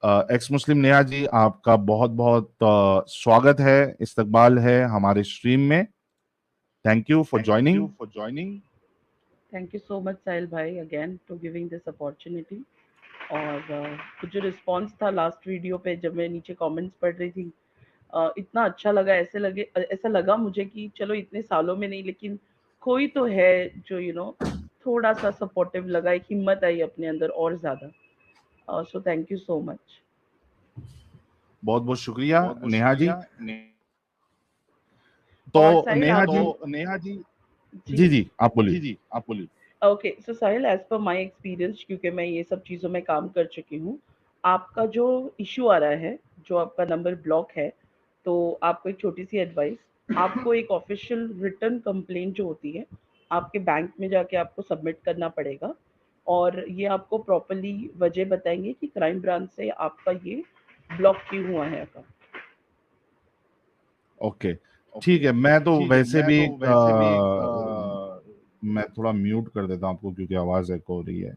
X मुस्लिम नेहा जी, आपका बहुत बहुत स्वागत है, इस्तकबाल है हमारे स्ट्रीम में। Thank you for joining. Thank you so much Sahil भाई again to giving this opportunity. और कुछ जो रिस्पॉन्स था लास्ट वीडियो पे जब मैं नीचे कमेंट्स पढ़ रही थी, इतना अच्छा लगा। ऐसा लगा मुझे कि चलो इतने सालों में नहीं लेकिन कोई तो है जो थोड़ा सा सपोर्टिव लगा, एक हिम्मत आई अपने अंदर और ज्यादा। So thank you so much. बहुत बहुत शुक्रिया नेहा जी। तो और साहिल नेहा आप जी, जी जी जी आप बोलिए। Okay so Sahil, as per my experience, क्योंकि मैं ये सब चीज़ों में काम कर चुकी हूँ, आपका जो इशू आ रहा है, जो आपका नंबर ब्लॉक है, तो आपको एक छोटी सी एडवाइस, आपको एक ऑफिशियल रिटर्न कंप्लेंट जो होती है आपके बैंक में जाके आपको सबमिट करना पड़ेगा। और ये आपको प्रॉपरली वजह बताएंगे कि क्राइम ब्रांच से आपका ये ब्लॉक क्यों हुआ है अकाउंट। ओके, ठीक है। मैं तो वैसे भी मैं थोड़ा म्यूट कर देता हूं आपको क्योंकि आवाज एको हो रही है।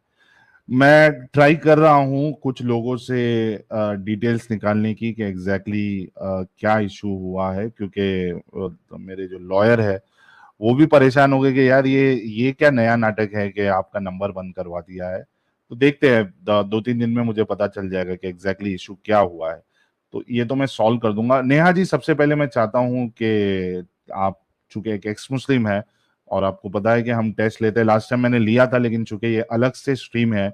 मैं ट्राई कर रहा हूँ कुछ लोगों से डिटेल्स निकालने की कि एग्जैक्टली क्या इशू हुआ है, क्योंकि तो मेरे जो लॉयर है वो भी परेशान हो गए कि यार ये क्या नया नाटक है कि आपका नंबर बंद करवा दिया है। तो देखते हैं, 2-3 दिन में मुझे पता चल जाएगा कि एग्जैक्टली इशू क्या हुआ है। तो ये तो मैं सॉल्व कर दूंगा। नेहा जी, सबसे पहले मैं चाहता हूँ कि आप चूंकि एक एक्स मुस्लिम है और आपको पता है कि हम टेस्ट लेते हैं, लास्ट टाइम मैंने लिया था, लेकिन चूंकि ये अलग से स्ट्रीम है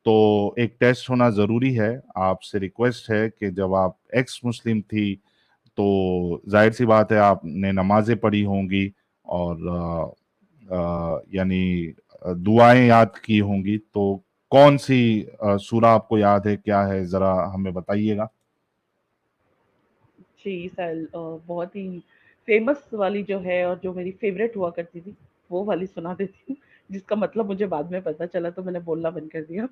तो एक टेस्ट होना जरूरी है। आपसे रिक्वेस्ट है कि जब आप एक्स मुस्लिम थी तो जाहिर सी बात है आपने नमाजें पढ़ी होंगी और यानी दुआएं याद की होंगी। तो कौन सी सूरा आपको याद है, क्या है, जरा हमें बताइएगा। जी साहिल, बहुत ही फेमस वाली जो है और जो मेरी फेवरेट हुआ करती थी वो वाली सुना देती हूँ, जिसका मतलब मुझे बाद में पता चला तो मैंने बोलना बंद कर दिया।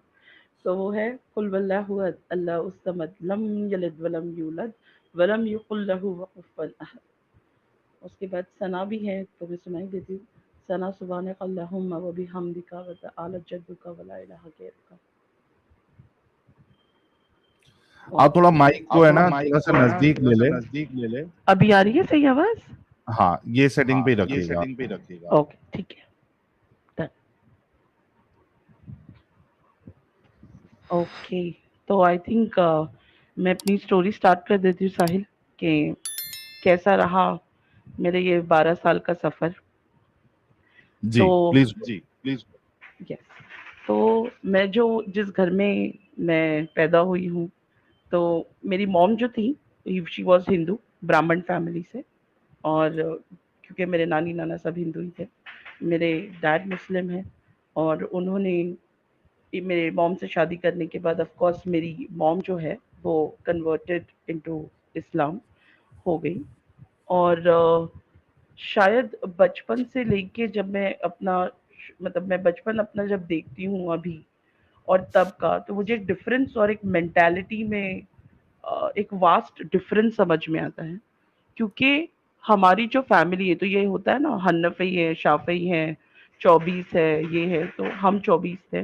तो वो है कुल वल्लाहु अहद, अल्लाहु समद, लम यलिद वलम यूलद वलम युकुल लहु कुफुवन अहद। उसके बाद सना भी है तो मैं सुनाई देती हूँ। सना सुब्हानक अल्लाहुम्मा व बिहम्दिका व तआला जद्दुका व ला इलाहा गैरुका। आप ओके, थोड़ा माइक को है ना थोड़ा सा नजदीक ले ले। अभी आ रही है सही आवाज? हाँ, ये सेटिंग पे ही रखिएगा। ओके ठीक है, डन। ओके, तो आई थिंक मैं अपनी स्टोरी स्टार्ट कर देती हूँ साहिल, कि कैसा रहा मेरे ये 12 साल का सफ़र। जी तो प्लीज। यस, तो मैं जो जिस घर में मैं पैदा हुई हूँ, तो मेरी मॉम जो थी, शी वॉज हिंदू, ब्राह्मण फैमिली से। और क्योंकि मेरे नानी नाना सब हिंदू ही थे, मेरे डैड मुस्लिम हैं। और उन्होंने मेरे मॉम से शादी करने के बाद ऑफ कोर्स मेरी मॉम जो है वो कन्वर्टेड इनटू इस्लाम हो गई। और शायद बचपन से लेके जब मैं अपना, मतलब मैं बचपन अपना जब देखती हूँ अभी और तब का, तो मुझे एक डिफरेंस और एक मेंटालिटी में एक वास्ट डिफरेंस समझ में आता है। क्योंकि हमारी जो फैमिली है, तो ये होता है ना, हन्नफी है, शाफई है, 24 है, ये है, तो हम 24 थे।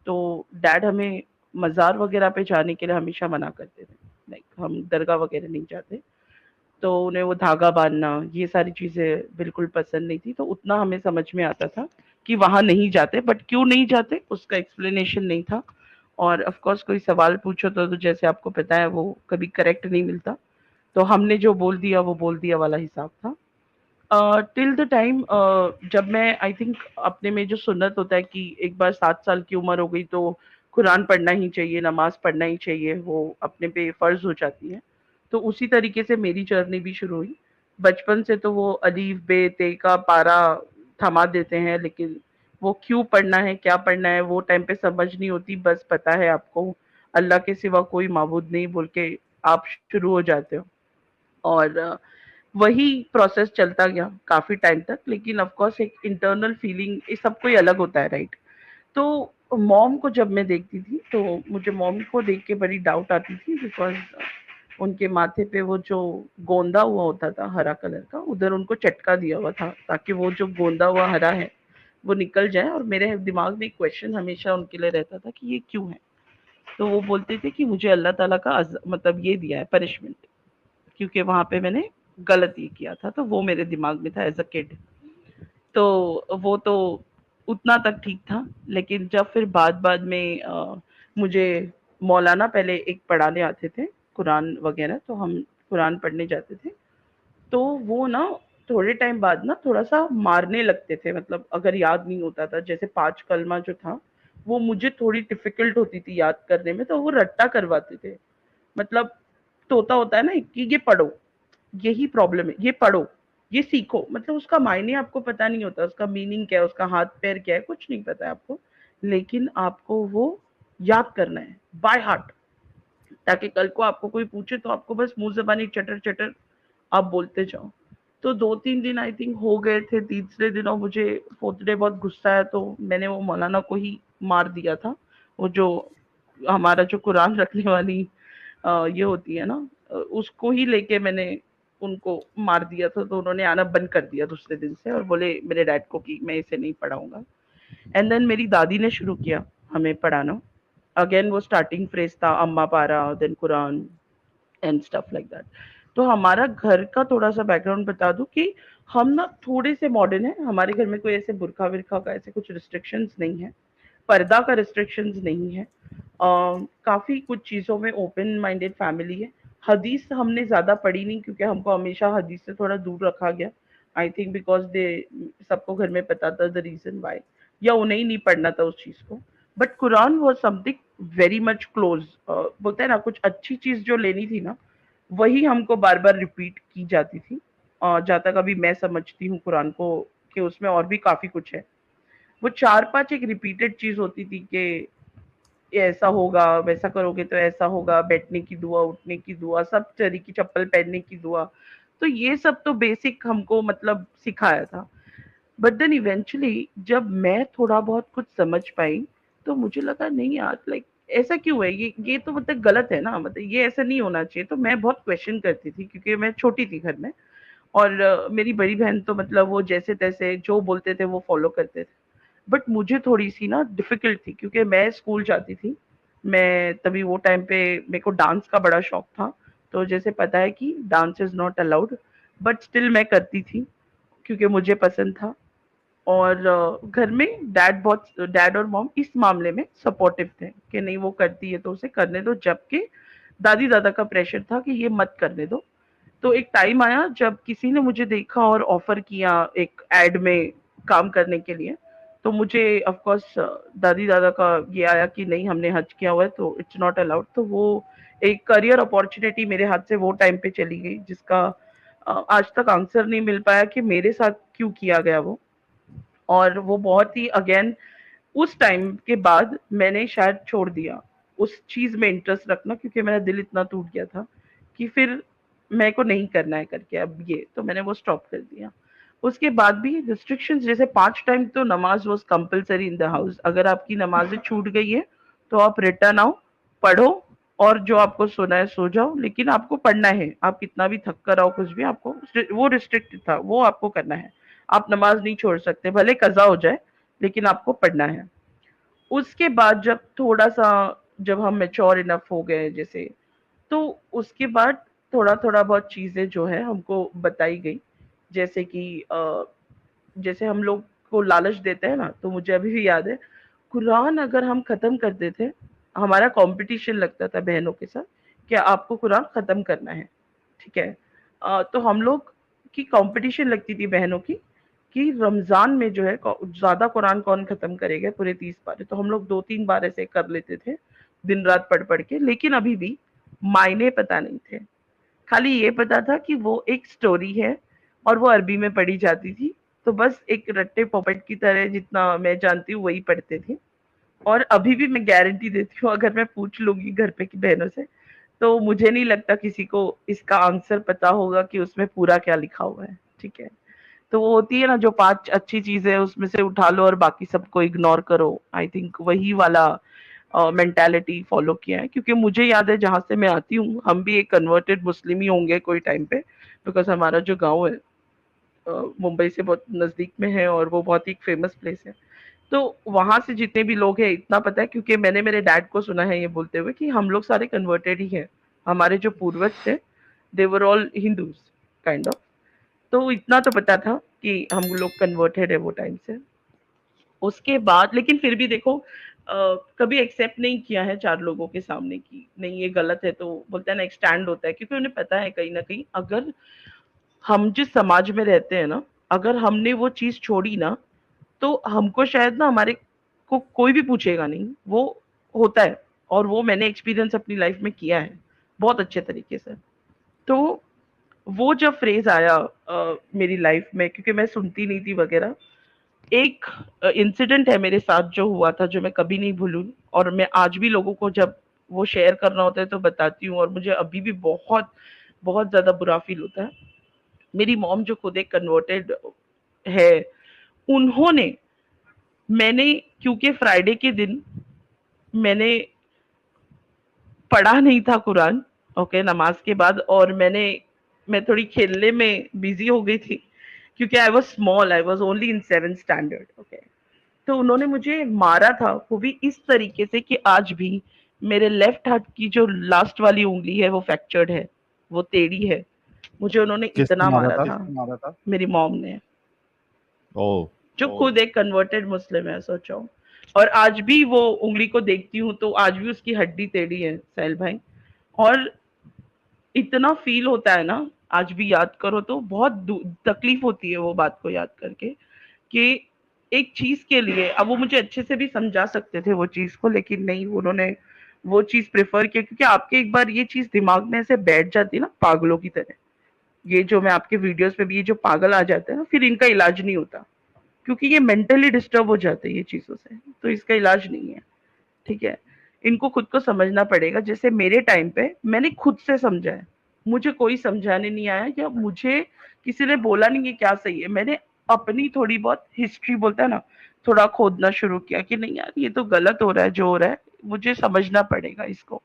तो डैड हमें मज़ार वगैरह पे जाने के लिए हमेशा मना करते थे, लाइक हम दरगाह वगैरह नहीं जाते। तो उन्हें वो धागा बांधना, ये सारी चीज़ें बिल्कुल पसंद नहीं थी। तो उतना हमें समझ में आता था कि वहाँ नहीं जाते, बट क्यों नहीं जाते उसका एक्सप्लेनेशन नहीं था। और ऑफ कोर्स कोई सवाल पूछो तो जैसे आपको पता है वो कभी करेक्ट नहीं मिलता, तो हमने जो बोल दिया वो बोल दिया वाला हिसाब था। टिल द टाइम जब मैं आई थिंक अपने में जो सुन्नत होता है कि एक बार 7 साल की उम्र हो गई तो कुरान पढ़ना ही चाहिए, नमाज पढ़ना ही चाहिए, वो अपने पे फर्ज हो जाती है। तो उसी तरीके से मेरी जर्नी भी शुरू हुई। बचपन से तो वो अलीफ बे ते का पारा थमा देते हैं, लेकिन वो क्यों पढ़ना है, क्या पढ़ना है, वो टाइम पे समझ नहीं होती। बस पता है आपको अल्लाह के सिवा कोई माबूद नहीं बोल के आप शुरू हो जाते हो। और वही प्रोसेस चलता गया काफ़ी टाइम तक, लेकिन ऑफ कोर्स एक इंटरनल फीलिंग ये सबको ही अलग होता है, राइट? तो मॉम को जब मैं देखती थी तो मुझे मॉम को देख के बड़ी डाउट आती थी, बिकॉज़ उनके माथे पे वो जो गोंदा हुआ होता था हरा कलर का, उधर उनको चटका दिया हुआ था ताकि वो जो गोंदा हुआ हरा है वो निकल जाए। और मेरे दिमाग में एक क्वेश्चन हमेशा उनके लिए रहता था कि ये क्यों है? तो वो बोलते थे कि मुझे अल्लाह ताला का मतलब ये दिया है पनिशमेंट, क्योंकि वहां पे मैंने गलत ये किया था। तो वो मेरे दिमाग में था एज अ किड। तो वो तो उतना तक ठीक था, लेकिन जब फिर बाद में मुझे मौलाना पहले एक पढ़ाने आते थे कुरान वगैरह, तो हम कुरान पढ़ने जाते थे। तो वो ना थोड़े टाइम बाद ना थोड़ा-सा मारने लगते थे, मतलब अगर याद नहीं होता था, जैसे 5 कलमा जो था, वो मुझे थोड़ी डिफ़िकल्ट होती थी याद करने में, तो वो रट्टा करवाते थे। मतलब तोता होता है ना कि ये पढ़ो, यही प्रॉब्लम है, ये पढ़ो, ये सीखो, मतलब उसका मायने आपको पता नहीं होता, उसका मीनिंग क्या है, उसका हाथ-पैर क्या है, कुछ नहीं पता है आपको, लेकिन आपको वो याद करना है, बाय हार्ट, ताकि कल को आपको कोई पूछे तो आपको बस मुँह ज़बानी चटर-चटर आप बोलते जाओ। तो 2-3 दिन आई थिंक हो गए थे, तीसरे दिनों मुझे 4th डे बहुत गुस्सा आया, तो मैंने वो मौलाना को ही मार दिया था। वो जो हमारा जो कुरान रखने वाली ये होती है ना, उसको ही लेके मैंने उनको मार दिया था। तो उन्होंने आना बंद कर दिया दूसरे दिन से और बोले मेरे डैड को कि मैं इसे नहीं पढ़ाऊँगा। एंड देन मेरी दादी ने शुरू किया हमें पढ़ाना। अगेन वो स्टार्टिंग फ्रेज़ था Amma para, then Quran and stuff like that. तो हमारा घर का थोड़ा-सा बैकग्राउंड बता दूँ कि हम ना थोड़े से मॉडर्न हैं। हमारे घर में कोई ऐसे बुर्का-विर्का का ऐसे कुछ रिस्ट्रिक्शंस नहीं है। पर्दा का रिस्ट्रिक्शंस नहीं है। काफ़ी कुछ चीज़ों में ओपन माइंडेड फैमिली है। हदीस हमने ज़्यादा पढ़ी नहीं, क्योंकि हमको हमेशा हदीस से थोड़ा दूर रखा गया। आई थिंक बिकॉज़ दे सबको घर में पता था द रीज़न व्हाई, या उन्हें ही नहीं पढ़ना था उस चीज़ को। But Quran was something very much close. बोलते हैं ना, कुछ अच्छी चीज़ जो लेनी थी ना, वही हमको बार-बार रिपीट की जाती थी। जहाँ तक अभी मैं समझती हूँ कुरान को, कि उसमें और भी काफ़ी कुछ है। वो 4-5 एक रिपीटेड चीज़ होती थी कि ये ऐसा होगा, वैसा करोगे तो ऐसा होगा, बैठने की दुआ, उठने की दुआ, सब तरह की चप्पल पहनने की दुआ। तो ये सब तो बेसिक हमको मतलब सिखाया था। बट देन इवेंचुअली जब मैं थोड़ा बहुत कुछ समझ पाई, तो मुझे लगा नहीं यार, लाइक ऐसा क्यों है, ये तो मतलब गलत है ना, मतलब ये ऐसा नहीं होना चाहिए। तो मैं बहुत क्वेश्चन करती थी, क्योंकि मैं छोटी थी घर में। और मेरी बड़ी बहन तो मतलब वो जैसे तैसे जो बोलते थे वो फॉलो करते थे। बट मुझे थोड़ी-सी ना डिफ़िकल्ट थी, क्योंकि मैं स्कूल जाती थी। मैं तभी वो टाइम पे मेरे को डांस का बड़ा शौक था। तो जैसे पता है कि dance is not allowed, but still मैं करती थी, क्योंकि मुझे पसंद था। और घर में डैड और मॉम इस मामले में सपोर्टिव थे कि नहीं, वो करती है तो उसे करने दो, जबकि दादी-दादा का प्रेशर था कि ये मत करने दो। तो एक टाइम आया जब किसी ने मुझे देखा और ऑफर किया एक एड में काम करने के लिए। तो मुझे ऑफ कोर्स दादी दादा का ये आया कि नहीं, हमने हज किया हुआ है तो इट्स नॉट अलाउड। तो वो एक करियर अपॉर्चुनिटी मेरे हाथ से वो टाइम पे चली गई, जिसका आज तक आंसर नहीं मिल पाया कि मेरे साथ क्यों किया गया वो। और वो बहुत ही अगेन उस टाइम के बाद मैंने शायद छोड़ दिया उस चीज़ में इंटरेस्ट रखना, क्योंकि मेरा दिल इतना टूट गया था कि फिर मेरे को नहीं करना है करके अब ये, तो मैंने वो स्टॉप कर दिया। उसके बाद भी रिस्ट्रिक्शंस, जैसे 5 टाइम तो नमाज़ was compulsory in the house. अगर आपकी नमाज़ें छूट गई है, तो आप रिटर्न आओ, पढ़ो, और जो आपको सोना है सो जाओ, लेकिन आपको पढ़ना है। आप कितना भी थक कर आओ, कुछ भी आपको, वो रिस्ट्रिक्टेड था, वो आपको करना है। आप नमाज़ नहीं छोड़ सकते, भले कज़ा हो जाए, लेकिन आपको पढ़ना है। उसके बाद जब थोड़ा-सा, जब हम मैच्योर इनफ हो गए जैसे, तो उसके बाद थोड़ा-थोड़ा बहुत चीज़ें जो है हमको बताई गई। जैसे कि जैसे हम लोग को लालच देते हैं ना, तो मुझे अभी भी याद है, कुरान अगर हम ख़त्म कर देते, हमारा कॉम्पिटिशन लगता था बहनों के साथ कि आपको कुरान ख़त्म करना है, ठीक है? तो हम लोग की कॉम्पिटिशन लगती थी बहनों की, कि रमज़ान में जो है ज़्यादा कुरान कौन ख़त्म करेगा पूरे 30 पारे। तो हम लोग 2-3 बार ऐसे कर लेते थे, दिन-रात पढ़-पढ़ के, लेकिन अभी भी मायने पता नहीं थे। खाली ये पता था कि वो एक स्टोरी है और वो अरबी में पढ़ी जाती थी। तो बस एक रट्टे-पोपट की तरह जितना मैं जानती हूँ वही पढ़ते थे। और अभी भी मैं गारंटी देती हूँ, अगर मैं पूछ लूँगी घर पे की बहनों से, तो मुझे नहीं लगता किसी को इसका आंसर पता होगा कि उसमें पूरा क्या लिखा हुआ है, ठीक है? तो वो होती है ना, जो 5 अच्छी चीज़ें हैं उसमें से उठा लो और बाकी सबको इग्नोर करो। आई थिंक वही वाला मेंटालिटी फॉलो किया है, क्योंकि मुझे याद है जहाँ से मैं आती हूँ, हम भी एक कन्वर्टेड मुस्लिम ही होंगे कोई टाइम पे, बिकॉज़ हमारा जो गाँव है मुंबई से बहुत नज़दीक में है और वो बहुत ही फेमस प्लेस है। तो वहां से जितने भी लोग हैं इतना पता है, क्योंकि मैंने मेरे डैड को सुना है ये बोलते हुए कि हम लोग सारे कन्वर्टेड ही हैं, हमारे जो पूर्वज थे they were all Hindus kind of. तो इतना तो पता था कि हम लोग कन्वर्टेड है वो टाइम से। उसके बाद लेकिन फिर भी देखो कभी एक्सेप्ट नहीं किया है चार लोगों के सामने कि नहीं ये गलत है, तो बोलते हैं ना एक स्टैंड होता है, क्योंकि उन्हें पता है कहीं ना कहीं अगर हम जिस समाज में रहते हैं ना, अगर हमने वो चीज छोड़ी ना, तो हमको शायद ना हमारे को कोई भी पूछेगा नहीं, वो होता है। और वो मैंने एक्सपीरियंस अपनी लाइफ में किया है बहुत अच्छे तरीके से। तो वो जब फ्रेज आया मेरी लाइफ में, क्योंकि मैं सुनती नहीं थी वगैरह, एक इंसिडेंट है मेरे साथ जो हुआ था जो मैं कभी नहीं भूलूँ। और मैं आज भी लोगों को जब वो शेयर करना होता है तो बताती हूँ, और मुझे अभी भी बहुत बहुत ज्यादा बुरा फील होता है। मेरी मॉम जो खुद एक कन्वर्टेड है, उन्होंने, मैंने, क्योंकि फ्राइडे के दिन मैंने पढ़ा नहीं था कुरान, ओके, नमाज के बाद, और मैं थोड़ी खेलने में बिजी हो गई थी, क्योंकि I was small, I was only in 7th standard, okay. तो उन्होंने मुझे मारा था, वो भी इस तरीके से कि आज भी मेरे लेफ्ट हाथ की जो लास्ट वाली उंगली है वो फ्रैक्चर्ड है, वो टेढ़ी है। मुझे उन्होंने किसने इतना मारा मारा था? था, मेरी मॉम ने, ओ। जो खुद एक कन्वर्टेड मुस्लिम है, सोचो। और आज भी वो उंगली को देखती हूँ तो आज भी उसकी हड्डी टेढ़ी है, साहिल भाई। और इतना फील होता है ना, आज भी याद करो तो बहुत तकलीफ होती है वो बात को याद करके, कि एक चीज के लिए, अब वो मुझे अच्छे से भी समझा सकते थे वो चीज को, लेकिन नहीं, उन्होंने वो चीज प्रेफर किया, क्योंकि आपके एक बार ये चीज दिमाग में ऐसे बैठ जाती है ना पागलों की तरह, ये जो मैं आपके वीडियोस पे भी ये जो पागल आ जाते हैं ना, फिर इनका इलाज नहीं होता, क्योंकि ये मेंटली डिस्टर्ब हो जाते हैं ये चीजों से, तो इसका इलाज नहीं है। ठीक है, इनको खुद को समझना पड़ेगा। जैसे मेरे टाइम पे मैंने खुद से समझा है, मुझे कोई समझाने नहीं आया, या मुझे किसी ने बोला नहीं है क्या सही है, मैंने अपनी थोड़ी बहुत हिस्ट्री बोलता है ना, थोड़ा खोदना शुरू किया कि नहीं यार ये तो गलत हो रहा है जो हो रहा है, मुझे समझना पड़ेगा इसको।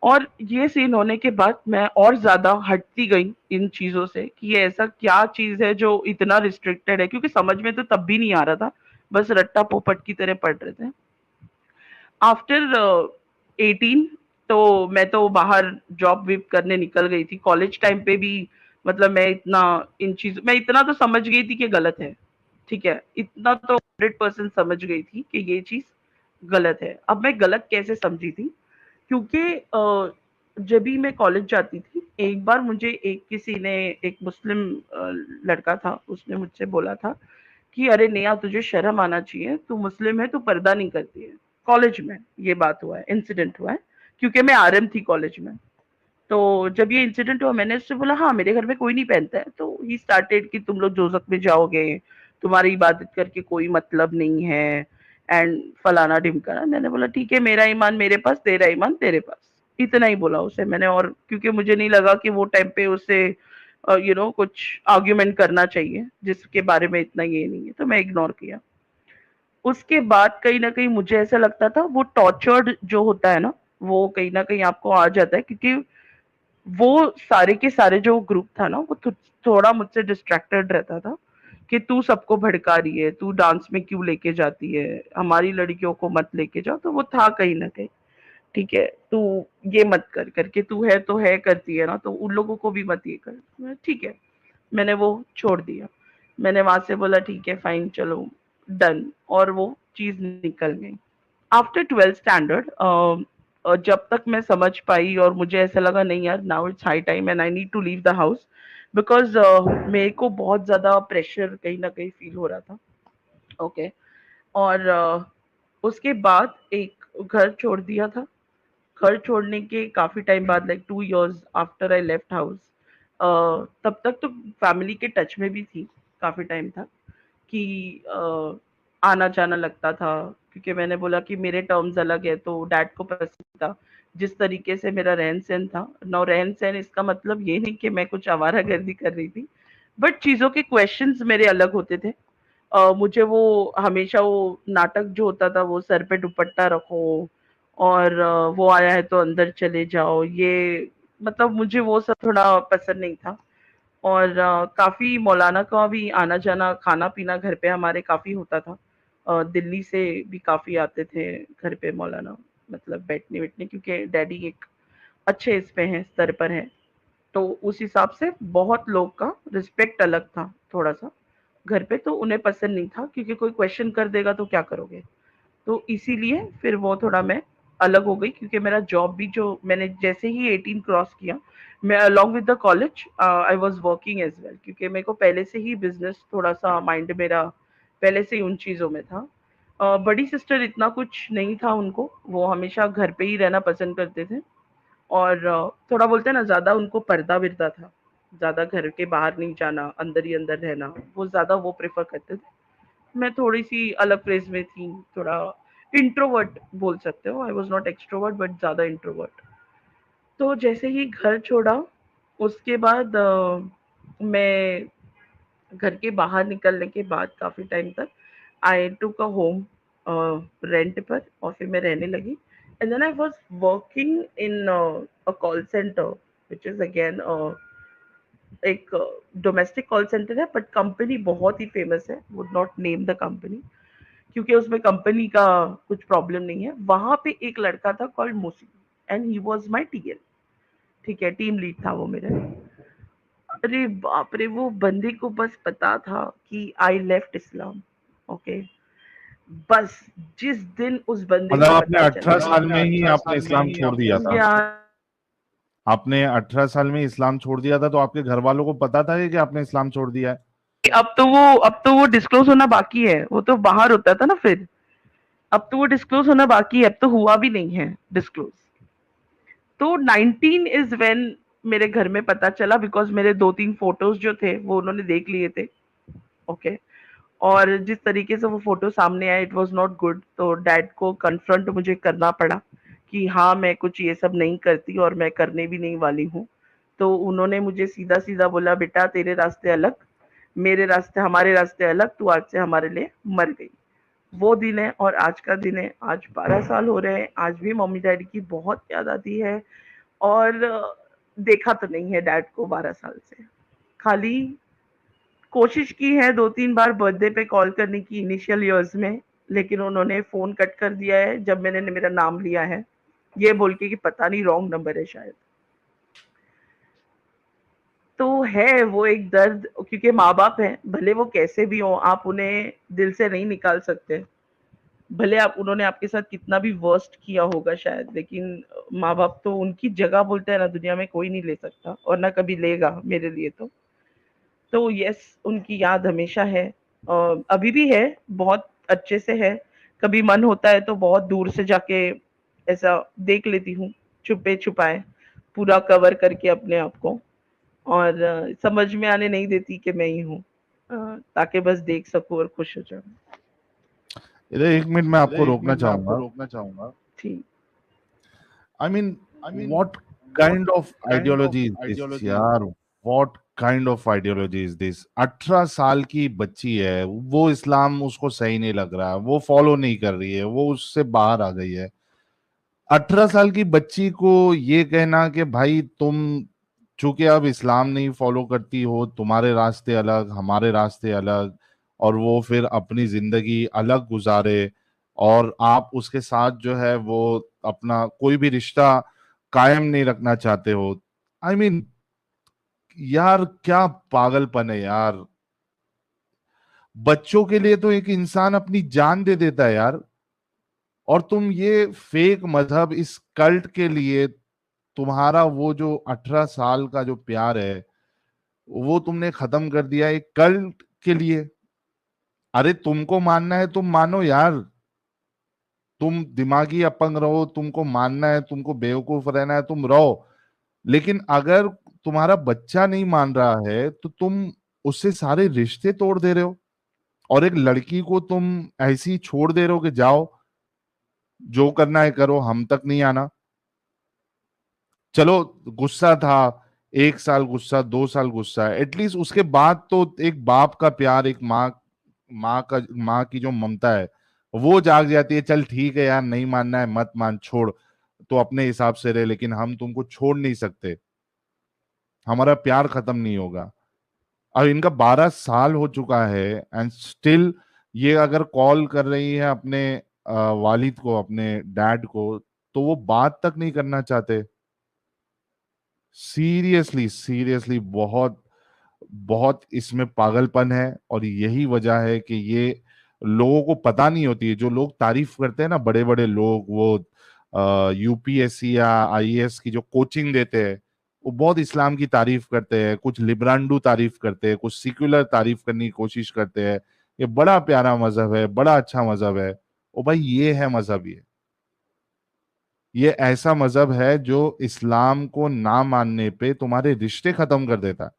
और ये सीन होने के बाद मैं और ज्यादा हटती गई इन चीजों से, कि ये ऐसा क्या चीज है जो इतना रिस्ट्रिक्टेड है, क्योंकि समझ में तो तब भी नहीं आ रहा था, बस रट्टा पोपट की तरह पढ़ रहे थे। आफ्टर 18 तो मैं तो बाहर जॉब विब करने निकल गई थी। कॉलेज टाइम पे भी मतलब मैं इतना इन चीज मैं इतना तो समझ गई थी कि गलत है। ठीक है, इतना तो 100% समझ गई थी कि ये चीज गलत है। अब मैं गलत कैसे समझी थी, क्योंकि जब भी मैं कॉलेज जाती थी, एक बार मुझे एक किसी ने, एक मुस्लिम लड़का था, उसने मुझसे बोला था कि अरे नेहा तुझे शर्म आना चाहिए, तू मुस्लिम है, तू पर्दा नहीं करती है। कॉलेज में ये बात हुआ है, इंसिडेंट हुआ है, क्योंकि मैं आरएम थी कॉलेज में। तो जब ये इंसिडेंट हुआ मैंने उससे बोला हाँ मेरे घर में कोई नहीं पहनता है, तो ही स्टार्टेड कि तुम लोग दोजख में जाओगे, तुम्हारी इबादत करके कोई मतलब नहीं है, एंड फलाना ढिमकाना। मैंने बोला ठीक है, मेरा ईमान मेरे पास, तेरा ईमान तेरे पास, इतना ही बोला उसे मैंने। और क्योंकि मुझे नहीं लगा कि वो टाइम पे उसे कुछ आर्ग्यूमेंट करना चाहिए जिसके बारे में इतना ये नहीं है, तो मैं इग्नोर किया। उसके बाद कहीं ना कहीं मुझे ऐसा लगता था वो टॉर्चर्ड जो होता है ना, वो कहीं ना कहीं आपको आ जाता है, क्योंकि वो सारे के सारे जो ग्रुप था ना, वो थोड़ा मुझसे डिस्ट्रैक्टेड रहता था कि तू सबको भड़का रही है, तू डांस में क्यों लेके जाती है, हमारी लड़कियों को मत लेके जाओ, तो वो था कहीं ना कहीं। ठीक है, तू ये मत कर, करके तू है तो है करती है ना, तो उन लोगों को भी मत ये कर। ठीक है, मैंने वो छोड़ दिया। मैंने वहां से बोला ठीक है फाइन चलो, डन, और वो चीज निकल गई। आफ्टर 12th स्टैंडर्ड जब तक मैं समझ पाई और मुझे ऐसा लगा नहीं यार now it's high time and I need to leave the house, because मेरे को बहुत ज्यादा प्रेशर कहीं ना कहीं फील हो रहा था। ओके, और उसके बाद एक घर छोड़ दिया था। घर छोड़ने के काफी टाइम बाद, like 2 years after I left house, तब तक तो फैमिली के टच में भी थी काफी टाइम तक, कि आना जाना लगता था, क्योंकि मैंने बोला कि मेरे टर्म्स अलग है, तो डैड को पसंद था जिस तरीके से मेरा रहन सहन था। नौ रहन सहन इसका मतलब ये नहीं कि मैं कुछ आवारागर्दी कर रही थी, बट चीजों के क्वेश्चंस मेरे अलग होते थे। मुझे वो हमेशा वो नाटक जो होता था, वो सर पे दुपट्टा रखो और वो आया है तो अंदर चले जाओ, ये मतलब मुझे वो सब थोड़ा पसंद नहीं था। और काफी मौलाना का भी आना जाना, खाना पीना घर पे हमारे काफी होता था। दिल्ली से भी काफ़ी आते थे घर पे मौलाना, मतलब बैठने-वैठने, क्योंकि डैडी एक अच्छे इस पे हैं, स्तर पर हैं। तो उस हिसाब से बहुत लोग का रिस्पेक्ट अलग था थोड़ा-सा घर पे, तो उन्हें पसंद नहीं था क्योंकि कोई क्वेश्चन कर देगा तो क्या करोगे? तो इसीलिए फिर वो थोड़ा मैं अलग हो गई, क्योंकि मेरा जॉब भी, जो मैंने जैसे ही 18 क्रॉस किया, मैं along with the college I was working as well, क्योंकि मेरे को पहले से ही बिज़नेस थोड़ा-सा माइंड मेरा पहले से ही उन चीज़ों में था। बड़ी सिस्टर इतना कुछ नहीं था उनको, वो हमेशा घर पे ही रहना पसंद करते थे। और थोड़ा बोलते हैं ना, ज़्यादा उनको पर्दा-विर्दा था। ज़्यादा घर के बाहर नहीं जाना, अंदर ही अंदर रहना, वो ज़्यादा वो प्रेफ़र करते थे। मैं थोड़ी-सी अलग फ़ेज़ में थी, थोड़ा इंट्रोवर्ट बोल सकते हो। I was not extrovert but ज़्यादा इंट्रोवर्ट। तो जैसे ही घर छोड़ा, उसके बाद मैं घर के बाहर निकलने के बाद काफ़ी टाइम तक आई टूक अ होम रेंट पर, और फिर मैं रहने लगी। And then I was working in a call centre, which is again एक डोमेस्टिक कॉल सेंटर है, बट कंपनी बहुत ही फेमस है, would not name the company, क्योंकि उसमें कंपनी का कुछ प्रॉब्लम नहीं है। वहाँ पे एक लड़का था कॉल्ड मोसी, and he was my TL, ठीक है, टीम लीड था वो मेरा। अरे बाप रे! वो बंदे को बस पता था कि आई लेफ्ट इस्लाम, ओके? बस जिस दिन उस बंदे मतलब को आपने पता चला, 18 मतलब साल आपने में ही 18 आपने साल में इस्लाम ही छोड़ आपने दिया था? या आपने 18 साल में इस्लाम छोड़ दिया था, तो आपके घर वालों को पता था कि आपने इस्लाम छोड़ दिया है? अब तो वो डिस्क्लोज़ होना बाकी है, वो तो बाहर होता था ना फिर। अब तो वो डिस्क्लोज़ होना बाकी है, अब तो हुआ भी नहीं है डिस्क्लोज़। तो 19 इज़ व्हेन मेरे घर में पता चला, बिकॉज़ मेरे 2-3 फ़ोटोज़ जो थे वो उन्होंने देख लिए थे, ओके? और जिस तरीके से वो फ़ोटो सामने आए, इट वाज़ नॉट गुड, तो डैड को कन्फ्रंट मुझे करना पड़ा कि हाँ, मैं कुछ ये सब नहीं करती और मैं करने भी नहीं वाली हूँ। तो उन्होंने मुझे सीधा-सीधा बोला, बेटा तेरे रास्ते अलग, मेरे रास्ते, हमारे रास्ते अलग, तू आज से हमारे लिए मर गई। वो दिन है और आज का दिन है, आज 12 साल हो रहे हैं, आज भी मम्मी-डैडी की बहुत याद आती है। और देखा तो नहीं है डैड को 12 साल से। खाली कोशिश की है 2-3 बार बर्थडे पे कॉल करने की इनिशियल इयर्स में, लेकिन उन्होंने फ़ोन कट कर दिया है जब मैंने मेरा नाम लिया है, ये बोल के कि पता नहीं रॉन्ग नंबर है शायद। तो है वो एक दर्द, क्योंकि माँ-बाप हैं, भले वो कैसे भी हों, आप उन्हें दिल से नहीं निकाल सकते। भले आप, उन्होंने आपके साथ कितना भी वर्स्ट किया होगा शायद, लेकिन माँ-बाप तो, उनकी जगह बोलते हैं ना, दुनिया में कोई नहीं ले सकता और ना कभी लेगा मेरे लिए तो। तो यस, उनकी याद हमेशा है, अभी भी है, बहुत अच्छे से है। कभी मन होता है तो बहुत दूर से जाके ऐसा देख लेती हूँ, छुपे-छुपाए, पूरा कवर करके अपने आप को, और समझ में आने नहीं देती कि मैं ही हूँ, ताकि बस देख सकूँ और खुश हो जाऊँ। इधर 1 मिनट मैं इधर आपको 1 रोकना मिनट मैं आपको चाहूंगा। रोकना चाहूँगा। ठीक। I mean, I mean, what what kind of kind of ideology is this ideology यार? What kind of ideology is this? 18 साल की बच्ची है, वो इस्लाम उसको सही नहीं लग रहा, वो फॉलो नहीं कर रही है, वो उससे बाहर आ गई है। 18 साल की बच्ची को ये कहना कि भाई तुम चूंकि अब इस्लाम नहीं फॉलो करती हो, तुम्हारे रास्ते अलग, हमारे रास्ते अलग, और वो फिर अपनी जिंदगी अलग गुजारे, और आप उसके साथ जो है वो अपना कोई भी रिश्ता कायम नहीं रखना चाहते हो। आई मीन, यार क्या पागलपन है यार। बच्चों के लिए तो एक इंसान अपनी जान दे देता है यार, और तुम ये फेक मजहब, इस कल्ट के लिए तुम्हारा वो जो 18 साल का जो प्यार है वो तुमने खत्म कर दिया एक कल्ट के लिए। अरे तुमको मानना है तुम मानो यार, तुम दिमागी अपंग रहो, तुमको मानना है, तुमको बेवकूफ रहना है, तुम रहो। लेकिन अगर तुम्हारा बच्चा नहीं मान रहा है तो तुम उससे सारे रिश्ते तोड़ दे रहे हो, और एक लड़की को तुम ऐसी छोड़ दे रहे हो कि जाओ जो करना है करो, हम तक नहीं आना। चलो, गुस्सा था, 1 साल गुस्सा, 2 साल गुस्सा, एटलीस्ट उसके बाद तो एक बाप का प्यार, एक माँ की जो ममता है वो जाग जाती है। चल ठीक है यार, नहीं मानना है मत मान, छोड़, तो अपने हिसाब से रहे, लेकिन हम तुमको छोड़ नहीं सकते, हमारा प्यार खत्म नहीं होगा। अब इनका 12 साल हो चुका है, एंड स्टिल ये अगर कॉल कर रही है अपने वालिद को, अपने डैड को, तो वो बात तक नहीं करना चाहते। सीरियसली सीरियसली बहुत बहुत इसमें पागलपन है। और यही वजह है कि ये लोगों को पता नहीं होती है। जो लोग तारीफ करते हैं ना, बड़े बड़े लोग, वो यूपीएससी या आईएएस की जो कोचिंग देते हैं, वो बहुत इस्लाम की तारीफ करते हैं, कुछ लिब्रांडू तारीफ करते हैं, कुछ सिक्युलर तारीफ करने की कोशिश करते हैं। ये बड़ा प्यारा मजहब है, बड़ा अच्छा मजहब है। ओ भाई, ये है मजहब। ये ऐसा मजहब है जो इस्लाम को ना मानने पे तुम्हारे रिश्ते खत्म कर देता है।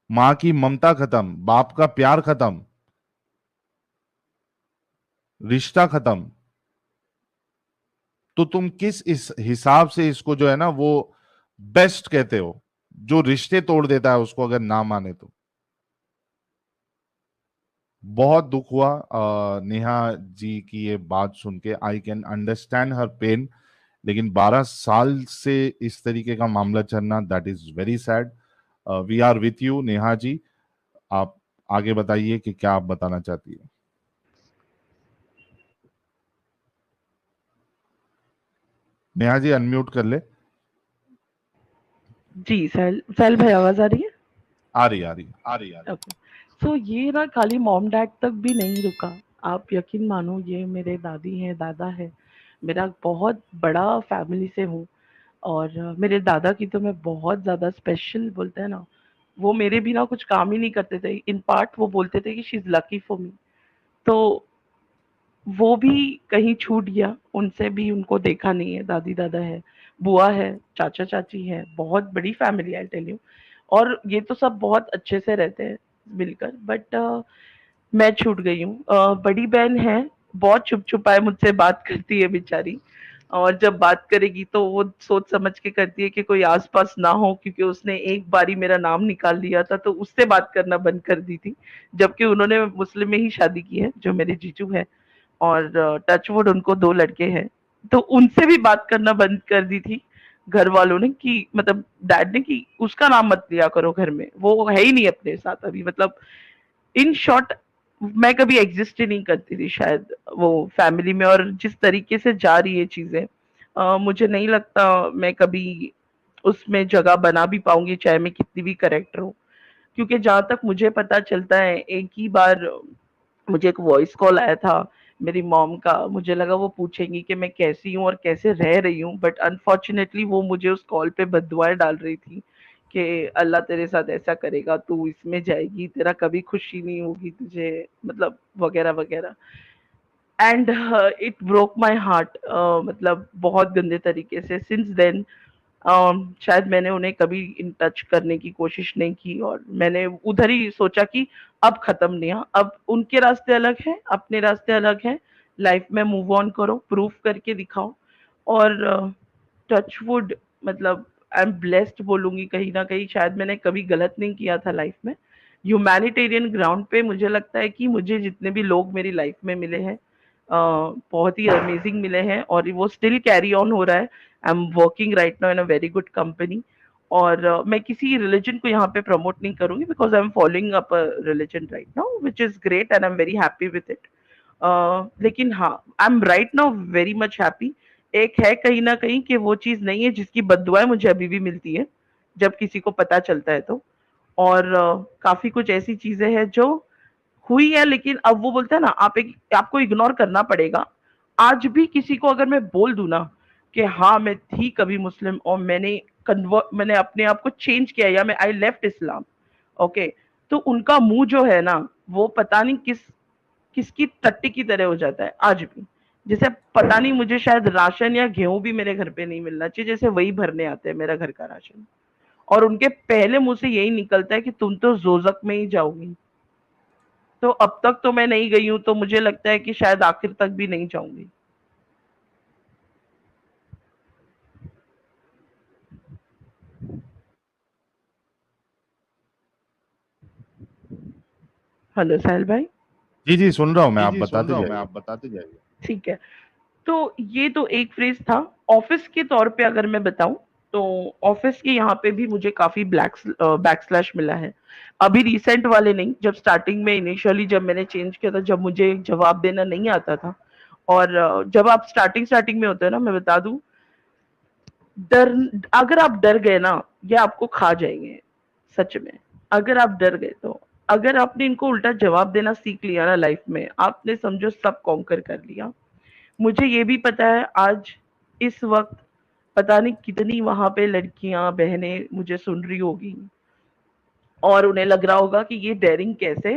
माँ की ममता खत्म, बाप का प्यार खत्म, रिश्ता खत्म। तो तुम किस इस हिसाब से इसको जो है ना वो बेस्ट कहते हो, जो रिश्ते तोड़ देता है उसको अगर ना माने तो। बहुत दुख हुआ नेहा जी की ये बात सुन के। I can understand her pain. लेकिन 12 साल से इस तरीके का मामला चलना, that is very sad. We are with you Neha ji. आप आगे बताइए कि क्या आप बताना चाहती है। नेहा जी अनम्यूट कर ले। जी साहिल भाई, आवाज आ रही है? आ रही आ रही। ओके। सो ये ना खाली मॉम डैड तक भी नहीं रुका। आप यकीन मानो, ये मेरे दादी हैं, दादा है। मेरा बहुत बड़ा फैमिली से हूँ। और मेरे दादा की तो मैं बहुत ज़्यादा स्पेशल बोलते हैं ना, वो मेरे बिना कुछ काम ही नहीं करते थे। इन पार्ट वो बोलते थे कि she is lucky for me. तो वो भी कहीं छूट गया, उनसे भी उनको देखा नहीं है। दादी-दादा है, बुआ है, चाचा-चाची है, बहुत बड़ी फैमिली है, आई टेल यू। और ये तो सब बहुत अच्छे से रहते हैं मिलकर, बट मैं छूट गई हूँ। बड़ी बहन है, बहुत छुप-छुपाए मुझसे बात करती है बेचारी। और जब बात करेगी तो वो सोच समझ के करती है कि कोई आस-पास ना हो, क्योंकि उसने एक बारी मेरा नाम निकाल लिया था तो उससे बात करना बंद कर दी थी। जबकि उन्होंने मुस्लिम में ही शादी की है, जो मेरे जीजू हैं। और टचवुड उनको 2 लड़के हैं। तो उनसे भी बात करना बंद कर दी थी घर वालों ने, कि मतलब डैड ने, कि उसका नाम मत लिया करो घर में, वो है ही नहीं अपने साथ अभी। मतलब इन शॉर्ट, मैं कभी एग्जिस्ट ही नहीं करती थी शायद वो फैमिली में। और जिस तरीके से जा रही है चीजें, मुझे नहीं लगता मैं कभी उसमें जगह बना भी पाऊंगी, चाहे मैं कितनी भी करेक्ट रहूं। क्योंकि जहां तक मुझे पता चलता है, एक ही बार मुझे एक वॉइस कॉल आया था मेरी मॉम का। मुझे लगा वो पूछेंगी कि मैं कैसी हूँ और कैसे रह रही हूँ, बट अनफॉर्चुनेटली वो मुझे उस कॉल पे बद्दुआएं डाल रही थी कि अल्लाह तेरे साथ ऐसा करेगा, तू इसमें जाएगी, तेरा कभी खुशी नहीं होगी तुझे, मतलब वगैरह वगैरह। And it broke my heart, मतलब बहुत गंदे तरीके से। सिंस देन शायद मैंने उन्हें कभी इन टच करने की कोशिश नहीं की, और मैंने उधर ही सोचा कि अब खत्म नहीं, अब उनके रास्ते अलग हैं, अपने रास्ते अलग हैं। लाइफ में मूव ऑन करो, प्रूफ करके दिखाओ। और टचवुड, मतलब आई एम ब्लेस्ड बोलूंगी कहीं ना कहीं। शायद मैंने कभी गलत नहीं किया था लाइफ में। ह्यूमैनिटेरियन ग्राउंड पे मुझे लगता है कि मुझे जितने भी लोग मेरी लाइफ में मिले हैं, बहुत ही अमेजिंग मिले हैं, और वो स्टिल कैरी ऑन हो रहा है। I am working right now in a very good company. और मैं किसी रिलीजन को यहाँ पे प्रमोट नहीं करूंगी, because I am following up a religion right now which is great, and I am very happy with it. लेकिन हाँ, I am right now very much happy. एक है कहीं ना कहीं कि वो चीज नहीं है जिसकी बददुआएं मुझे अभी भी मिलती है जब किसी को पता चलता है तो। और काफी कुछ ऐसी चीजें हैं जो हुई है, लेकिन अब वो बोलते हैं ना, आपको इग्नोर करना पड़ेगा। आज भी किसी को अगर मैं बोल दूं ना कि हाँ मैं थी कभी मुस्लिम और मैंने अपने आप को चेंज किया, या मैं आई लेफ्ट इस्लाम, ओके, तो उनका मुंह जो है ना, वो पता नहीं किसकी टट्टी की तरह हो जाता है आज भी। जैसे पता नहीं, मुझे शायद राशन या गेहूं भी मेरे घर पे नहीं मिलना चाहिए, जैसे वही भरने आते हैं मेरा घर का राशन। और उनके पहले मुंह से यही निकलता है कि तुम तो जोजक में ही जाओगी। तो अब तक तो मैं नहीं गई हूँ, तो मुझे लगता है कि शायद आखिर तक भी नहीं जाऊंगी। हेलो साहिल भाई। जी जी, सुन रहा हूँ मैं, जी आप जी सुन बताते रहा हूँ मैं, जाइए। आप बताते जाइए। ठीक है। तो ये तो एक फ्रेज था। ऑफिस के तौर पे अगर मैं बताऊं, तो ऑफिस के यहाँ पे भी मुझे काफी बैकस्लैश मिला है। अभी रिसेंट वाले नहीं, जब स्टार्टिंग में इनिशियली जब मैंने चेंज किया था, जब मुझे जवाब देना नहीं आता था। और जब आप स्टार्टिंग स्टार्टिंग में होते हैं ना, मैं बता दूं, डर, अगर आप डर गए ना, ये आपको खा जाएंगे सच में। अगर आप डर गए तो, अगर आपने इनको उल्टा जवाब देना सीख लिया ना लाइफ में, आपने समझो सब कॉन्कर कर लिया। मुझे ये भी पता है आज इस वक्त पता नहीं कितनी वहां पे लड़कियां बहनें मुझे सुन रही होगी और उन्हें लग रहा होगा कि ये डेयरिंग कैसे।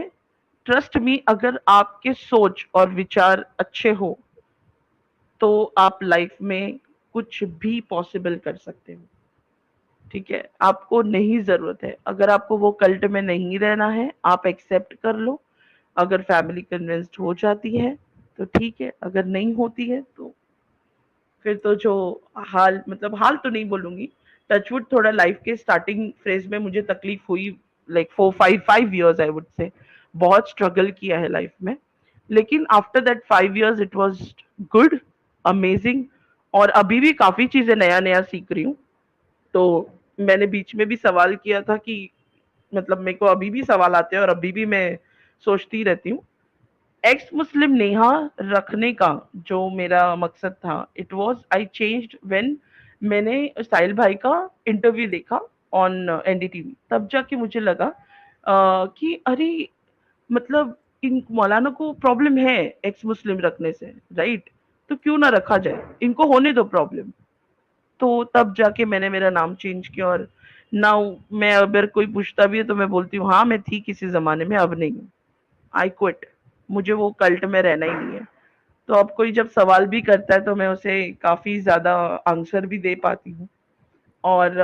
ट्रस्ट मी, अगर आपके सोच और विचार अच्छे हो तो आप लाइफ में कुछ भी पॉसिबल कर सकते हो। ठीक है, आपको नहीं जरूरत है, अगर आपको वो कल्ट में नहीं रहना है आप एक्सेप्ट कर लो। अगर फैमिली कन्विंस्ड हो जाती है तो ठीक है, अगर नहीं होती है तो फिर तो जो हाल, मतलब हाल तो नहीं बोलूंगी, टचवुड थोड़ा लाइफ के स्टार्टिंग फेज में मुझे तकलीफ हुई, like 4 5 5 years I would say, बहुत स्ट्रगल किया है लाइफ में। लेकिन after that 5 years it was good, amazing. और अभी भी काफी चीजें नया नया सीख रही हूँ। तो मैंने बीच में भी सवाल किया था कि, मतलब मेरे को अभी भी सवाल आते हैं और अभी भी मैं सोचती रहती हूँ। एक्स मुस्लिम नेहा रखने का जो मेरा मकसद था, it was I changed when मैंने साहिल भाई का इंटरव्यू देखा ऑन एनडीटीवी। तब जाके मुझे लगा कि अरे, मतलब इन मौलाना को प्रॉब्लम है एक्स मुस्लिम रखने से, राइट? तो क्यों ना रखा जाए, इनको होने दो प्रॉब्लम। तो तब जाके मैंने मेरा नाम चेंज किया। और नाउ मैं, अगर कोई पूछता भी है तो मैं बोलती हूँ हाँ मैं थी किसी जमाने में, अब नहीं हूँ। आई क्विट, मुझे वो कल्ट में रहना ही नहीं है। तो अब कोई जब सवाल भी करता है तो मैं उसे काफी ज्यादा आंसर भी दे पाती हूँ। और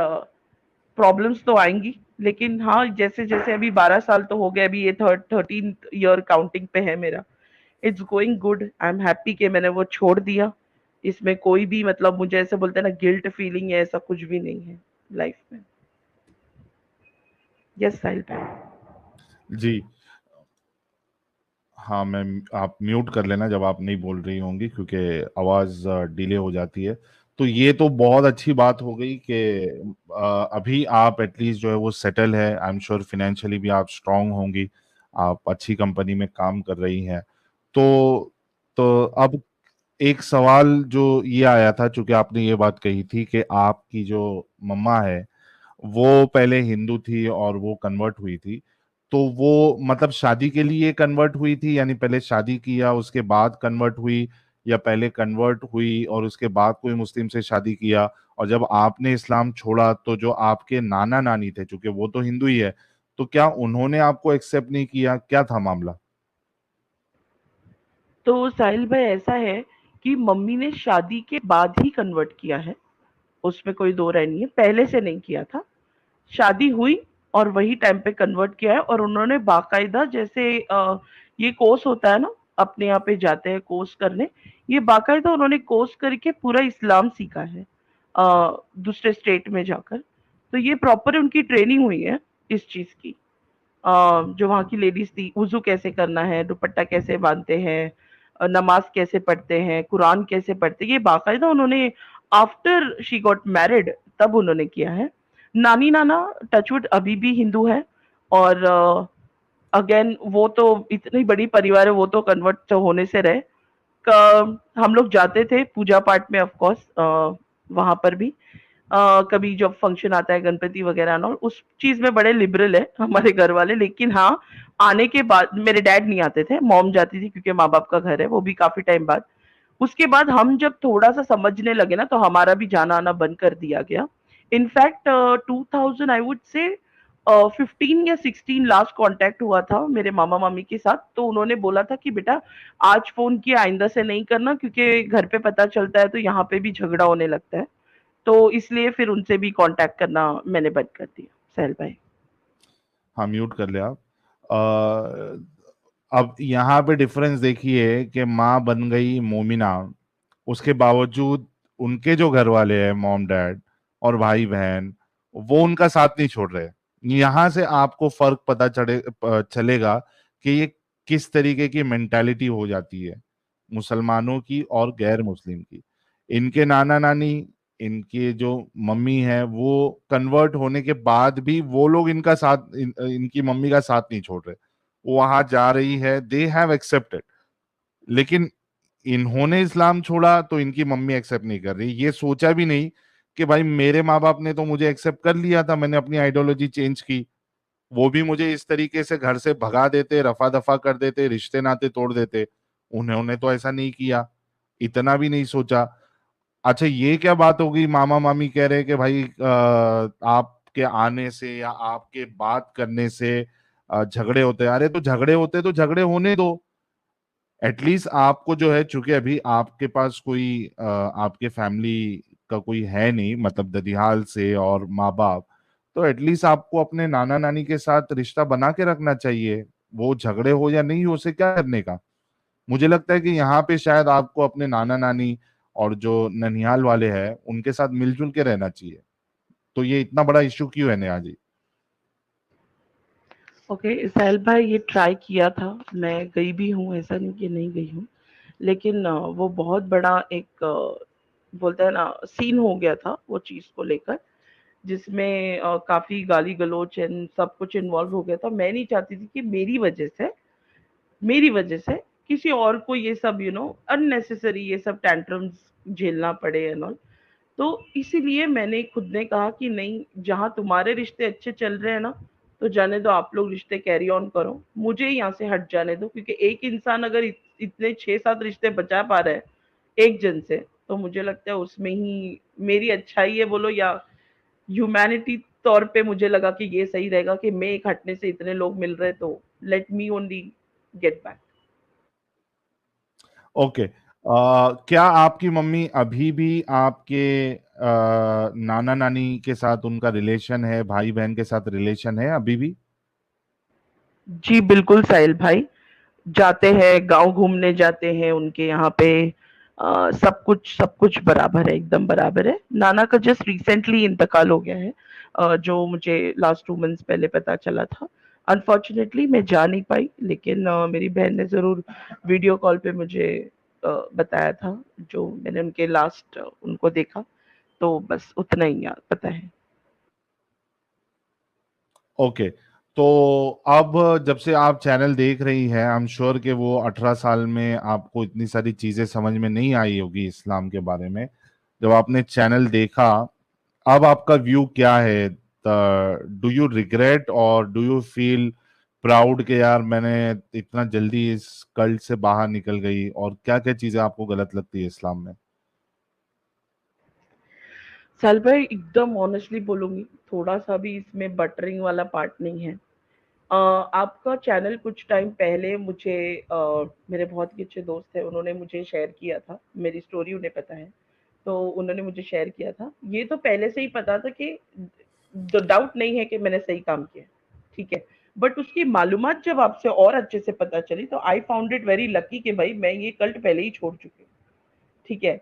प्रॉब्लम्स तो आएंगी, लेकिन हाँ जैसे जैसे अभी 12 साल तो हो गए, अभी ये 13th ईयर काउंटिंग पे है मेरा। It's going good, I am happy कि मैंने वो छोड़ दिया। इसमें कोई भी, मतलब मुझे ऐसे बोलते हैं ना, गिल्ट फीलिंग है, ऐसा कुछ भी नहीं है लाइफ में। यस साहिल भाई। जी। हाँ मैम, आप म्यूट कर लेना जब आप नहीं बोल रही होंगी, क्योंकि आवाज़ डिले हो जाती है। तो ये तो बहुत अच्छी बात हो गई कि अभी आप एटलीस्ट जो है वो सेटल है। आई एम श्योर फिनेंशियली भी आप स्ट्रांग होंगी, आप अच्छी कंपनी में काम कर रही हैं। तो अब एक सवाल जो ये आया था, चूंकि आपने ये बात कही थी कि आपकी जो मम्मा है वो पहले हिंदू थी और वो कन्वर्ट हुई थी, तो वो मतलब शादी के लिए कन्वर्ट हुई थी, यानी पहले शादी किया उसके बाद कन्वर्ट हुई, या पहले कन्वर्ट हुई और उसके बाद कोई मुस्लिम से शादी किया, और जब आपने इस्लाम छोड़ा तो जो आपके नाना नानी थे, चूंकि वो तो हिंदू ही है, तो क्या उन्होंने आपको एक्सेप्ट नहीं किया, क्या था मामला? तो साहिल भाई ऐसा है कि मम्मी ने शादी के बाद ही कन्वर्ट किया है, उसमें कोई दो राय नहीं है, पहले से नहीं किया था। शादी हुई और वही टाइम पे कन्वर्ट किया है। और उन्होंने बाकायदा, जैसे ये कोर्स होता है ना, अपने यहाँ पे जाते हैं कोर्स करने, ये बाकायदा उन्होंने कोर्स करके पूरा इस्लाम सीखा है दूसरे स्टेट में जाकर। तो ये प्रॉपर उनकी ट्रेनिंग हुई है इस चीज की। जो वहाँ की लेडीज थी, वुजू कैसे करना है, दुपट्टा कैसे बांधते हैं, नमाज कैसे पढ़ते हैं, कुरान कैसे पढ़ते हैं, ये बाकायदा उन्होंने आफ्टर शी गॉट मैरिड तब उन्होंने किया है। नानी नाना टचवुड अभी भी हिंदू है। और अगेन वो तो इतनी बड़ी परिवार है, वो तो कन्वर्ट तो होने से रहे। हम लोग जाते थे पूजा पाठ में, ऑफ कोर्स वहां पर भी कभी जब फंक्शन आता है गणपति वगैरह ना, उस चीज में बड़े लिबरल है हमारे घर वाले। लेकिन हाँ, आने के बाद मेरे डैड नहीं आते थे, मॉम जाती थी क्योंकि माँ बाप का घर है, वो भी काफी टाइम बाद। उसके बाद हम जब थोड़ा सा समझने लगे ना, तो हमारा भी जाना आना बंद कर दिया गया। इनफैक्ट 2000 आई वुड से 15 या 16 लास्ट कांटेक्ट हुआ था मेरे मामा मामी के साथ। तो उन्होंने बोला था कि बेटा आज फोन किया आइंदा से नहीं करना, क्योंकि घर पे पता चलता है तो यहाँ पे भी झगड़ा होने लगता है। तो इसलिए फिर उनसे भी कांटेक्ट करना मैंने बंद कर दिया सहल भाई। हाँ म्यूट कर ले आप। अब यहाँ पे डिफरेंस देखिए कि माँ बन गई मोमिना, उसके बावजूद उनके जो घर वाले हैं, मॉम डैड और भाई बहन, वो उनका साथ नहीं छोड़ रहे। यहाँ से आपको फर्क पता चलेगा कि ये किस तरीके की मेंटालिटी हो जाती है मुसलमानों की और गैर मुस्लिम की। इनके नाना नानी इनके जो मम्मी है वो कन्वर्ट होने के बाद भी वो लोग इनका साथ इनकी मम्मी का साथ नहीं छोड़ रहे, वो वहां जा रही है, दे हैव एक्सेप्टेड। लेकिन इन्होंने इस्लाम छोड़ा तो इनकी मम्मी एक्सेप्ट नहीं कर रही, ये सोचा भी नहीं कि भाई मेरे माँ बाप ने तो मुझे एक्सेप्ट कर लिया था, मैंने अपनी आइडियोलॉजी चेंज की, वो भी मुझे इस तरीके से घर से भगा देते, रफा दफा कर देते, रिश्ते नाते तोड़ देते। उन्होंने तो ऐसा नहीं किया, इतना भी नहीं सोचा। अच्छा, ये क्या बात होगी, मामा मामी कह रहे हैं कि भाई आपके आने से या आपके बात करने से झगड़े होते हैं। अरे तो झगड़े होते तो झगड़े होने दो, एटलीस्ट आपको जो है, चूंकि अभी आपके पास कोई आपके फैमिली का कोई है नहीं, मतलब ददिहाल से और माँ बाप, तो एटलीस्ट आपको अपने नाना नानी के साथ रिश्ता बना के रखना चाहिए। वो झगड़े हो या नहीं हो, उसे क्या करने का। मुझे लगता है कि यहाँ पे शायद आपको अपने नाना नानी और जो ननिहाल वाले हैं उनके साथ मिलजुल के रहना चाहिए। तो ये इतना बड़ा इश्यू क्यों है नेहा जी? ओके साहिल भाई, ये ट्राई किया था, मैं गई भी हूँ, ऐसा नहीं कि नहीं गई हूँ। लेकिन वो बहुत बड़ा एक बोलते हैं ना सीन हो गया था वो चीज़ को लेकर, जिसमें काफ़ी गाली गलौच एंड सब कुछ इन्वॉल्व हो गया था। मैं नहीं चाहती थी कि मेरी वजह से किसी और को ये सब अननेसेसरी ये सब टैंट्रम्स झेलना पड़े एंड ऑल। तो इसीलिए मैंने खुद ने कहा कि नहीं, जहाँ तुम्हारे रिश्ते अच्छे चल रहे हैं ना, तो जाने दो, आप लोग रिश्ते कैरी ऑन करो, मुझे यहाँ से हट जाने दो। क्योंकि एक इंसान अगर इतने 6-7 रिश्ते बचा पा रहा है एक जन से, तो मुझे लगता है उसमें ही मेरी अच्छाई है बोलो या ह्यूमैनिटी तौर पे मुझे लगा कि ये सही रहेगा कि मैं एक हटने से इतने लोग मिल रहे, तो let me only get back. Okay, क्या आपकी मम्मी अभी भी आपके नाना नानी के साथ उनका रिलेशन है, भाई बहन के साथ रिलेशन है अभी भी? जी बिल्कुल साहिल भाई, जाते हैं गाँव घूमने जाते हैं उनके यहाँ पे। सब कुछ बराबर है, एकदम बराबर है। नाना का जस्ट रिसेंटली इंतकाल हो गया है, जो मुझे लास्ट 2 मंथ्स पहले पता चला था। अनफॉर्चुनेटली मैं जा नहीं पाई, लेकिन मेरी बहन ने ज़रूर वीडियो कॉल पे मुझे बताया था, जो मैंने उनके लास्ट उनको देखा। तो बस उतना ही याद पता है। ओके, तो अब जब से आप चैनल देख रही हैं, आई एम श्योर कि वो 18 साल में आपको इतनी सारी चीजें समझ में नहीं आई होगी इस्लाम के बारे में। जब आपने चैनल देखा, अब आपका व्यू क्या है? डू यू रिग्रेट और डू यू फील प्राउड कि यार मैंने इतना जल्दी इस कल्ट से बाहर निकल गई, और क्या क्या चीजें आपको गलत लगती है इस्लाम में? साल भाई एकदम ऑनेस्टली बोलूंगी, थोड़ा सा भी इसमें बटरिंग वाला पार्ट नहीं है। आपका चैनल कुछ टाइम पहले मुझे मेरे बहुत ही अच्छे दोस्त हैं, उन्होंने मुझे शेयर किया था, मेरी स्टोरी उन्हें पता है, तो उन्होंने मुझे शेयर किया था। ये तो पहले से ही पता था कि डाउट नहीं है कि मैंने सही काम किया, ठीक है। बट उसकी मालूमात जब आपसे और अच्छे से पता चली, तो I found it very lucky कि भाई मैं ये कल्ट पहले ही छोड़ चुकी हूँ, ठीक है।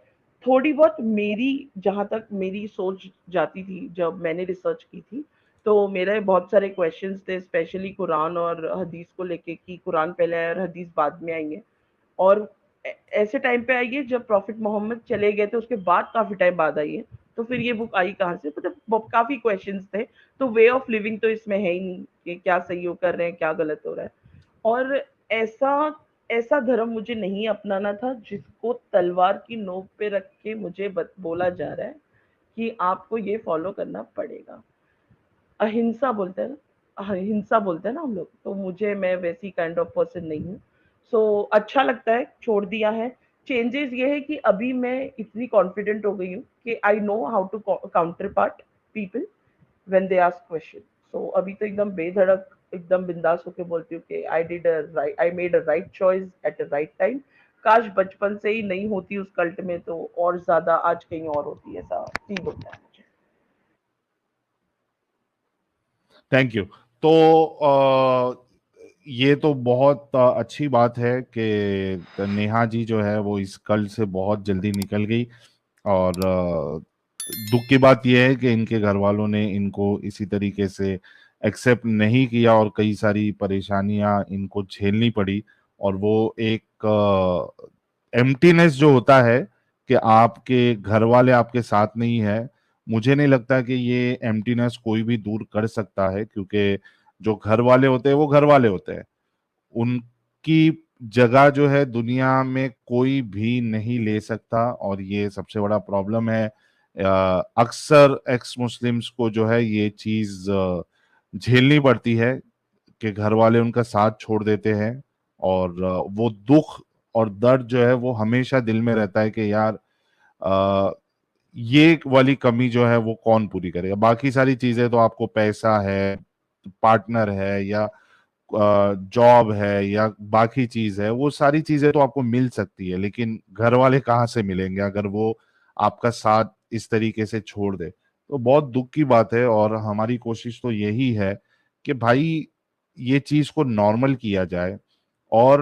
थोड़ी बहुत मेरी, जहाँ तक मेरी सोच जाती थी जब मैंने रिसर्च की थी, तो मेरे बहुत सारे क्वेश्चंस थे, स्पेशली कुरान और हदीस को लेके, कि कुरान पहले आया और हदीस बाद में आई है। और ऐसे टाइम पे आई है जब प्रॉफिट मोहम्मद चले गए थे, उसके बाद काफ़ी टाइम बाद आई है। तो फिर ये बुक आई कहाँ से, मतलब काफ़ी क्वेश्चंस थे। तो वे ऑफ लिविंग तो इसमें है ही नहीं कि क्या सही हो कर रहे हैं, क्या गलत हो रहा है। और ऐसा ऐसा धर्म मुझे नहीं अपनाना था जिसको तलवार की नोक पे रख के मुझे बोला जा रहा है कि आपको ये फॉलो करना पड़ेगा। अहिंसा बोलते हैं ना, अहिंसा बोलते हैं ना हम लोग, तो मुझे, मैं वैसी काइंड ऑफ पर्सन नहीं हूँ। सो अच्छा लगता है, छोड़ दिया है। चेंजेस ये है कि अभी मैं इतनी कॉन्फिडेंट हो गई हूँ कि I know how to counter part people when they ask question. So अभी तो एकदम बेधड़क, एकदम बिंदास होके बोलती हूँ कि I made a right choice at a right time. काश बचपन से ही नहीं होती उस कल्ट में, तो और ज्यादा आज कहीं और होती, ऐसा फील होता है मुझे। Thank you. तो ये तो बहुत अच्छी बात है कि नेहा जी जो है वो इस कल से बहुत जल्दी निकल गई। और दुख की बात यह है कि इनके घर वालों ने इनको इसी तरीके से एक्सेप्ट नहीं किया और कई सारी परेशानियां इनको झेलनी पड़ी। और वो एक एम्प्टीनेस जो होता है कि आपके घर वाले आपके साथ नहीं है, मुझे नहीं लगता कि ये एम्प्टीनेस कोई भी दूर कर सकता है, क्योंकि जो घर वाले होते हैं वो घर वाले होते हैं। उनकी जगह जो है दुनिया में कोई भी नहीं ले सकता, और ये सबसे बड़ा प्रॉब्लम है। अक्सर एक्स मुस्लिम्स को जो है ये चीज झेलनी पड़ती है कि घर वाले उनका साथ छोड़ देते हैं, और वो दुख और दर्द जो है वो हमेशा दिल में रहता है कि यार अ, ये वाली कमी जो है वो कौन पूरी करेगा। बाकी सारी चीजें तो आपको पैसा है, पार्टनर है, या जॉब है, या बाकी चीज है, वो सारी चीजें तो आपको मिल सकती है, लेकिन घर वाले कहाँ से मिलेंगे अगर वो आपका साथ इस तरीके से छोड़ दे। तो बहुत दुख की बात है, और हमारी कोशिश तो यही है कि भाई ये चीज को नॉर्मल किया जाए। और